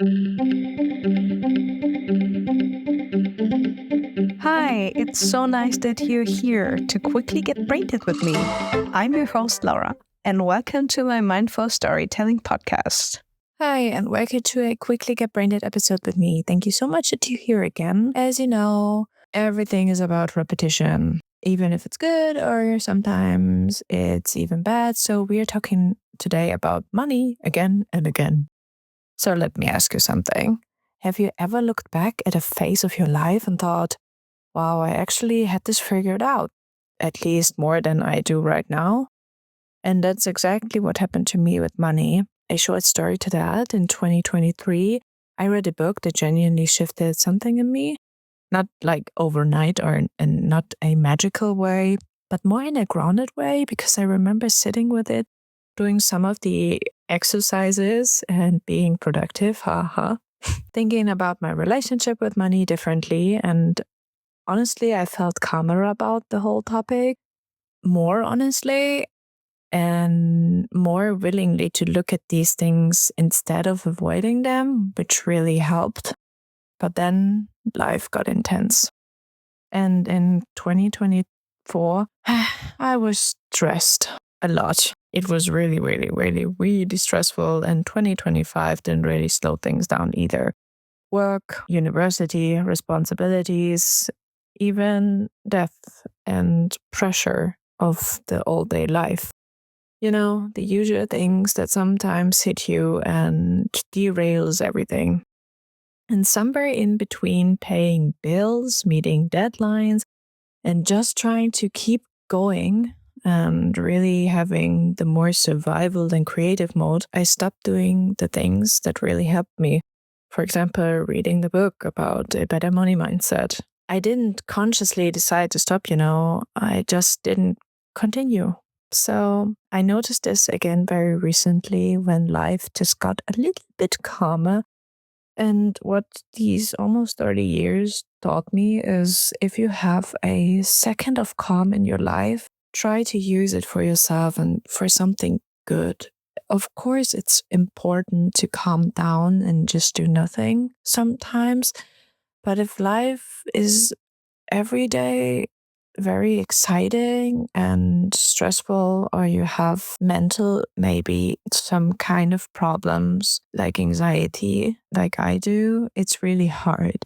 Hi, it's so nice that you're here to quickly get brainted with me. I'm your host, Laura, and welcome to my Mindful Storytelling podcast. Hi, and welcome to a Quickly Get Brained episode with me. Thank you so much that you're here again. As you know, everything is about repetition, even if it's good or sometimes it's even bad. So we're talking today about money again and again. So let me ask you something. Have you ever looked back at a phase of your life and thought, wow, I actually had this figured out, at least more than I do right now? And that's exactly what happened to me with money. A short story to that, in 2023, I read a book that genuinely shifted something in me, not like overnight or in not a magical way, but more in a grounded way, because I remember sitting with it, doing some of the exercises and being productive, haha, thinking about my relationship with money differently. And honestly, I felt calmer about the whole topic. More honestly, and more willingly to look at these things instead of avoiding them, which really helped. But then life got intense. And in 2024, I was stressed a lot. It was really stressful. And 2025 didn't really slow things down either. Work, university, responsibilities, even death and pressure of the all day life. You know, the usual things that sometimes hit you and derails everything. And somewhere in between paying bills, meeting deadlines, and just trying to keep going and really having the more survival than creative mode, I stopped doing the things that really helped me. For example, reading the book about a better money mindset. I didn't consciously decide to stop, I just didn't continue. So I noticed this again very recently when life just got a little bit calmer. And what these almost 30 years taught me is if you have a second of calm in your life, try to use it for yourself and for something good. Of course, it's important to calm down and just do nothing sometimes. But if life is every day very exciting and stressful, or you have mental, maybe some kind of problems like anxiety, like I do, it's really hard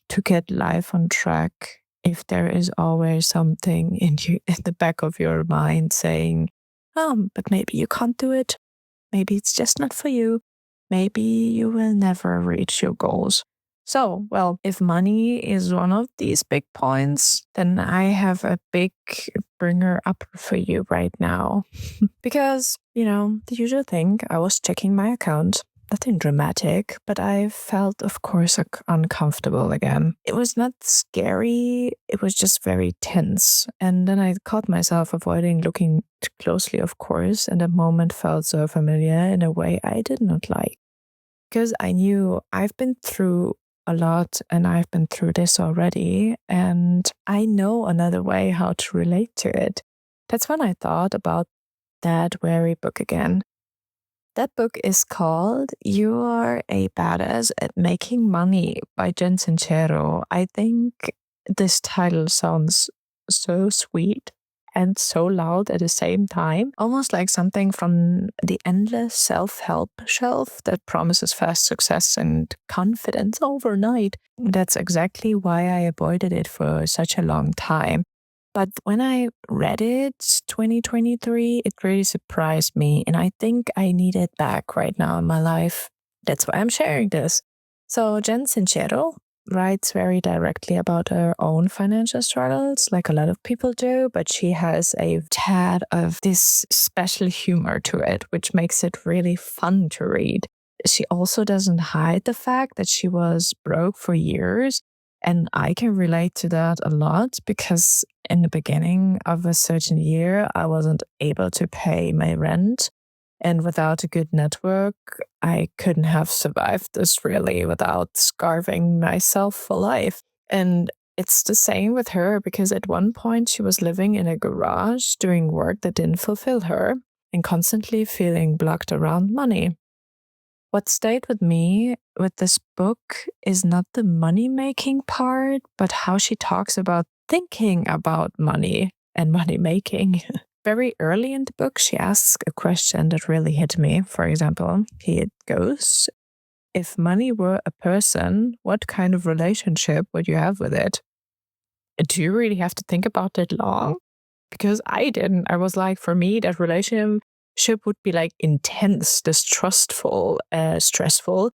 to get life on track if there is always something in the back of your mind saying, but maybe you can't do it. Maybe it's just not for you. Maybe you will never reach your goals. So, well, if money is one of these big points, then I have a big bringer up for you right now. Because, the usual thing, I was checking my account. Nothing dramatic, but I felt, of course, uncomfortable again. It was not scary, it was just very tense. And then I caught myself avoiding looking too closely, of course, and the moment felt so familiar in a way I did not like. Because I knew I've been through a lot and I've been through this already, and I know another way how to relate to it. That's when I thought about that very book again. That book is called You Are a Badass at Making Money by Sincero. I think this title sounds so sweet and so loud at the same time, almost like something from the endless self-help shelf that promises fast success and confidence overnight. That's exactly why I avoided it for such a long time. But when I read it 2023, it really surprised me. And I think I need it back right now in my life. That's why I'm sharing this. So Jen Sincero writes very directly about her own financial struggles, like a lot of people do, but she has a tad of this special humor to it, which makes it really fun to read. She also doesn't hide the fact that she was broke for years. And I can relate to that a lot because in the beginning of a certain year, I wasn't able to pay my rent. And without a good network, I couldn't have survived this really without starving myself for life. And it's the same with her because at one point she was living in a garage doing work that didn't fulfill her and constantly feeling blocked around money. What stayed with me with this book is not the money-making part, but how she talks about thinking about money and money-making. Very early in the book, she asks a question that really hit me. For example, here it goes. If money were a person, what kind of relationship would you have with it? Do you really have to think about it long? Because I didn't. I was like, for me, that relationship would be like intense, distrustful, stressful,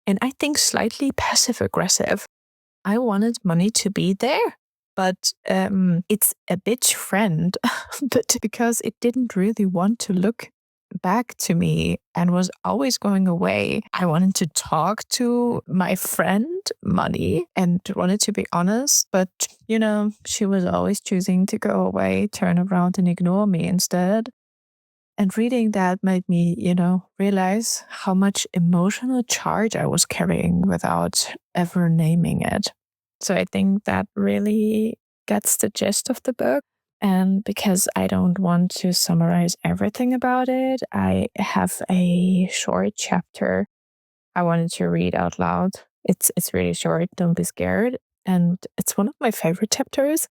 and I think slightly passive aggressive. I wanted money to be there, but it's a bitch friend, but because it didn't really want to look back to me and was always going away. I wanted to talk to my friend Money and wanted to be honest, but she was always choosing to go away, turn around and ignore me instead. And reading that made me, realize how much emotional charge I was carrying without ever naming it. So I think that really gets the gist of the book. And because I don't want to summarize everything about it, I have a short chapter I wanted to read out loud. It's really short, don't be scared. And it's one of my favorite chapters.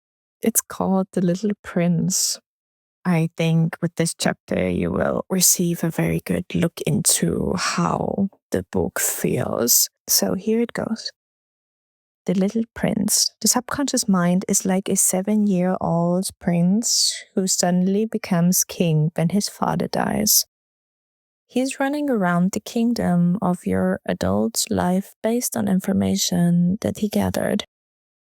It's called The Little Prince. I think with this chapter, you will receive a very good look into how the book feels. So here it goes. The Little Prince. The subconscious mind is like a 7-year-old prince who suddenly becomes king when his father dies. He's running around the kingdom of your adult life based on information that he gathered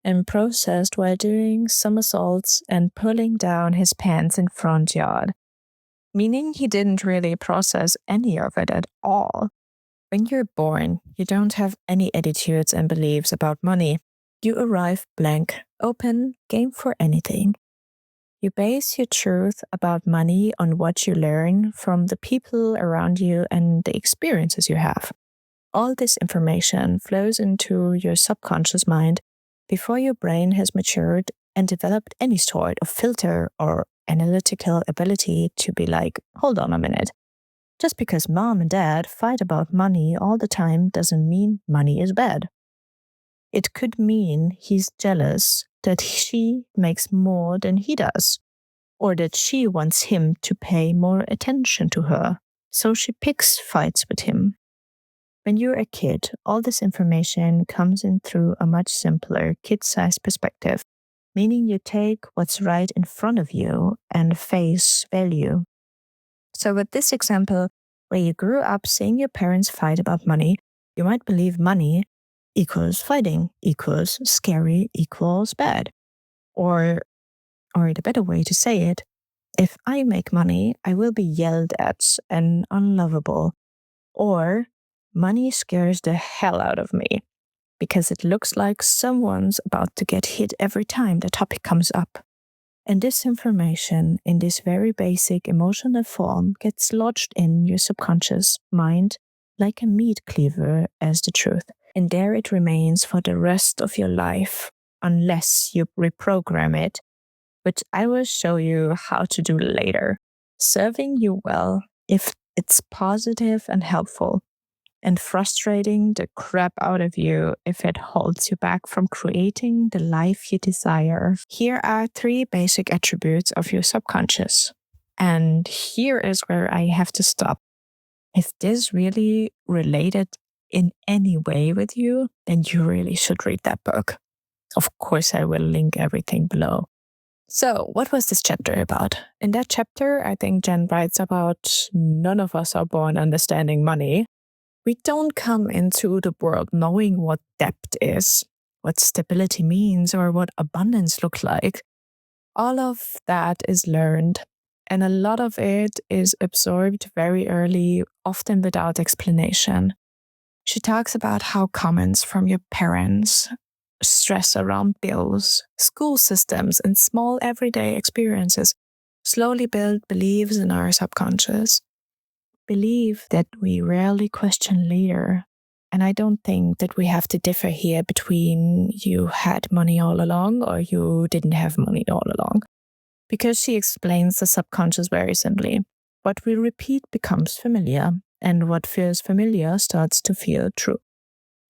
and processed while doing somersaults and pulling down his pants in front yard, meaning he didn't really process any of it at all. When you're born, you don't have any attitudes and beliefs about money. You arrive blank, open, game for anything. You base your truth about money on what you learn from the people around you and the experiences you have. All this information flows into your subconscious mind before your brain has matured and developed any sort of filter or analytical ability to be like, hold on a minute. Just because mom and dad fight about money all the time doesn't mean money is bad. It could mean he's jealous that she makes more than he does, or that she wants him to pay more attention to her, so she picks fights with him. When you're a kid, all this information comes in through a much simpler kid-sized perspective, meaning you take what's right in front of you and face value. So with this example, where you grew up seeing your parents fight about money, you might believe money equals fighting, equals scary, equals bad. Or the better way to say it, if I make money, I will be yelled at and unlovable. Or money scares the hell out of me because it looks like someone's about to get hit every time the topic comes up. And this information in this very basic emotional form gets lodged in your subconscious mind like a meat cleaver as the truth. And there it remains for the rest of your life unless you reprogram it, which I will show you how to do later, serving you well if it's positive and helpful, and frustrating the crap out of you if it holds you back from creating the life you desire. Here are 3 basic attributes of your subconscious. And here is where I have to stop. If this really related in any way with you, then you really should read that book. Of course, I will link everything below. So, what was this chapter about? In that chapter, I think Jen writes about none of us are born understanding money. We don't come into the world knowing what debt is, what stability means, or what abundance looks like. All of that is learned, and a lot of it is absorbed very early, often without explanation. She talks about how comments from your parents, stress around bills, school systems, and small everyday experiences slowly build beliefs in our subconscious. Believe that we rarely question later. And I don't think that we have to differ here between you had money all along or you didn't have money all along. Because she explains the subconscious very simply. What we repeat becomes familiar. and what feels familiar starts to feel true.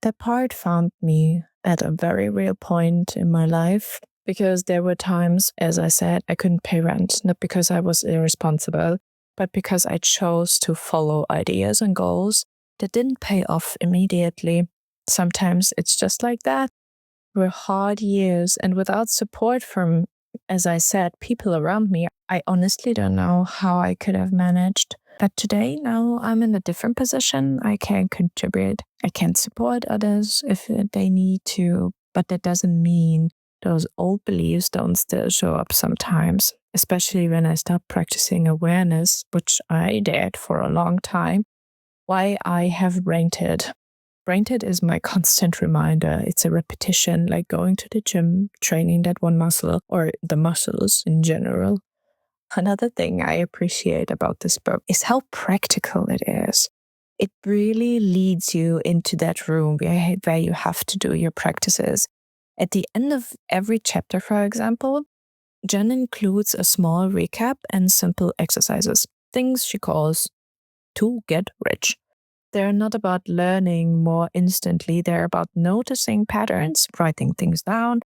That part found me at a very real point in my life because there were times, as I said, I couldn't pay rent, not because I was irresponsible, but because I chose to follow ideas and goals that didn't pay off immediately. Sometimes it's just like that. Were hard years, and without support from, as I said, people around me, I honestly don't know how I could have managed. But today, now I'm in a different position. I can contribute. I can support others if they need to, but that doesn't mean those old beliefs don't still show up sometimes, especially when I start practicing awareness, which I did for a long time. Why I have BRAINTED. BRAINTED is my constant reminder. It's a repetition, like going to the gym, training that one muscle, or the muscles in general. Another thing I appreciate about this book is how practical it is. It really leads you into that room where you have to do your practices. At the end of every chapter, for example, Jen includes a small recap and simple exercises, things she calls to get rich. They're not about learning more instantly. They're about noticing patterns, writing things down,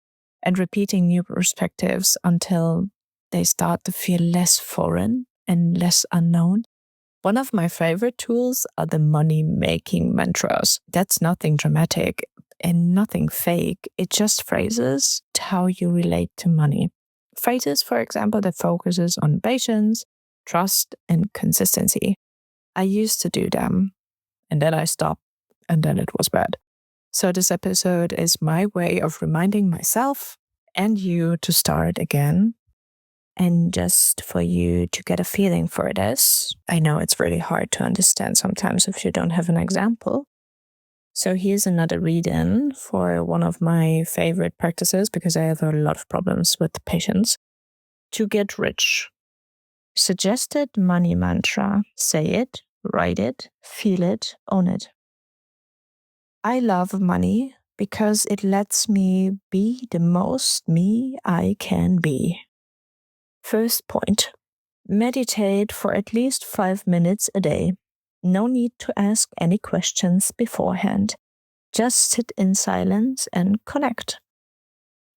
and repeating new perspectives until they start to feel less foreign and less unknown. One of my favorite tools are the money-making mantras. That's nothing dramatic and nothing fake. It's just phrases to how you relate to money. Phrases, for example, that focuses on patience, trust, and consistency. I used to do them, and then I stopped, and then it was bad. So this episode is my way of reminding myself and you to start again. And just for you to get a feeling for this, I know it's really hard to understand sometimes if you don't have an example. So here's another read-in for one of my favorite practices because I have a lot of problems with patience. To get rich. Suggested money mantra. Say it, write it, feel it, own it. I love money because it lets me be the most me I can be. First point, meditate for at least 5 minutes a day. No need to ask any questions beforehand. Just sit in silence and connect.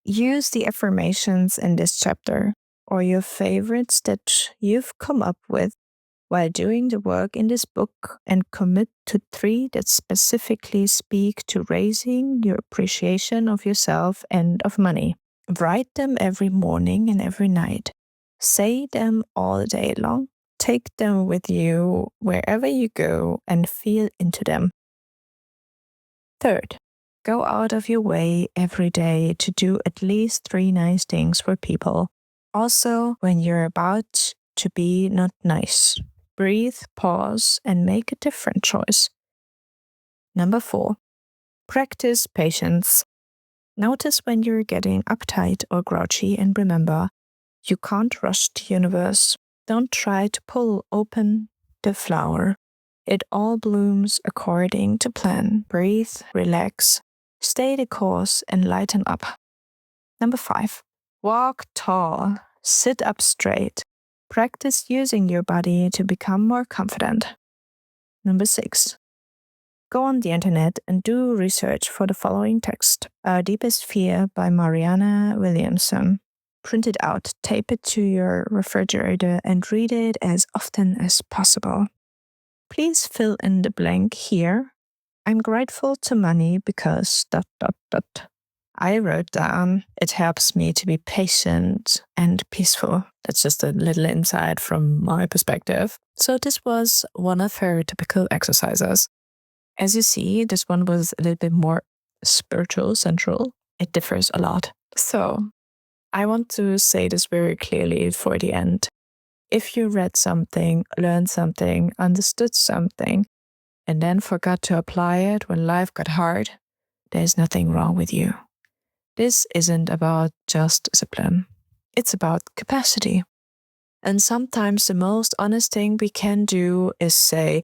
Use the affirmations in this chapter or your favorites that you've come up with while doing the work in this book and commit to 3 that specifically speak to raising your appreciation of yourself and of money. Write them every morning and every night. Say them all day long. Take them with you wherever you go and feel into them. Third, go out of your way every day to do at least 3 nice things for people. Also, when you're about to be not nice, breathe, pause, and make a different choice. Number 4, practice patience. Notice when you're getting uptight or grouchy and remember, you can't rush the universe. Don't try to pull open the flower. It all blooms according to plan. Breathe, relax, stay the course, and lighten up. Number 5, walk tall, sit up straight. Practice using your body to become more confident. Number 6, go on the internet and do research for the following text, Our Deepest Fear by Marianne Williamson. Print it out, tape it to your refrigerator, and read it as often as possible. Please fill in the blank here. I'm grateful to money because ... I wrote down, it helps me to be patient and peaceful. That's just a little insight from my perspective. So this was one of her typical exercises. As you see, this one was a little bit more spiritual, central. It differs a lot. So I want to say this very clearly for the end. If you read something, learned something, understood something, and then forgot to apply it when life got hard, there's nothing wrong with you. This isn't about just discipline. It's about capacity. And sometimes the most honest thing we can do is say,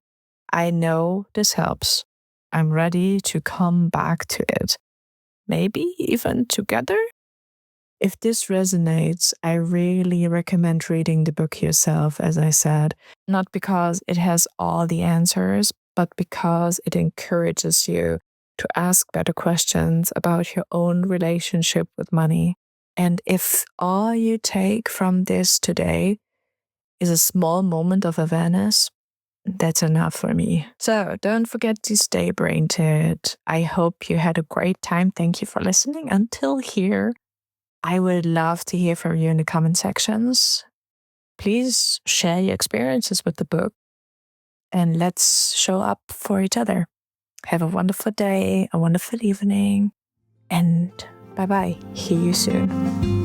I know this helps. I'm ready to come back to it. Maybe even together? If this resonates, I really recommend reading the book yourself, as I said, not because it has all the answers, but because it encourages you to ask better questions about your own relationship with money. And if all you take from this today is a small moment of awareness, that's enough for me. So don't forget to stay brainted. I hope you had a great time. Thank you for listening until here. I would love to hear from you in the comment sections. Please share your experiences with the book and let's show up for each other. Have a wonderful day, a wonderful evening, and bye-bye. See you soon.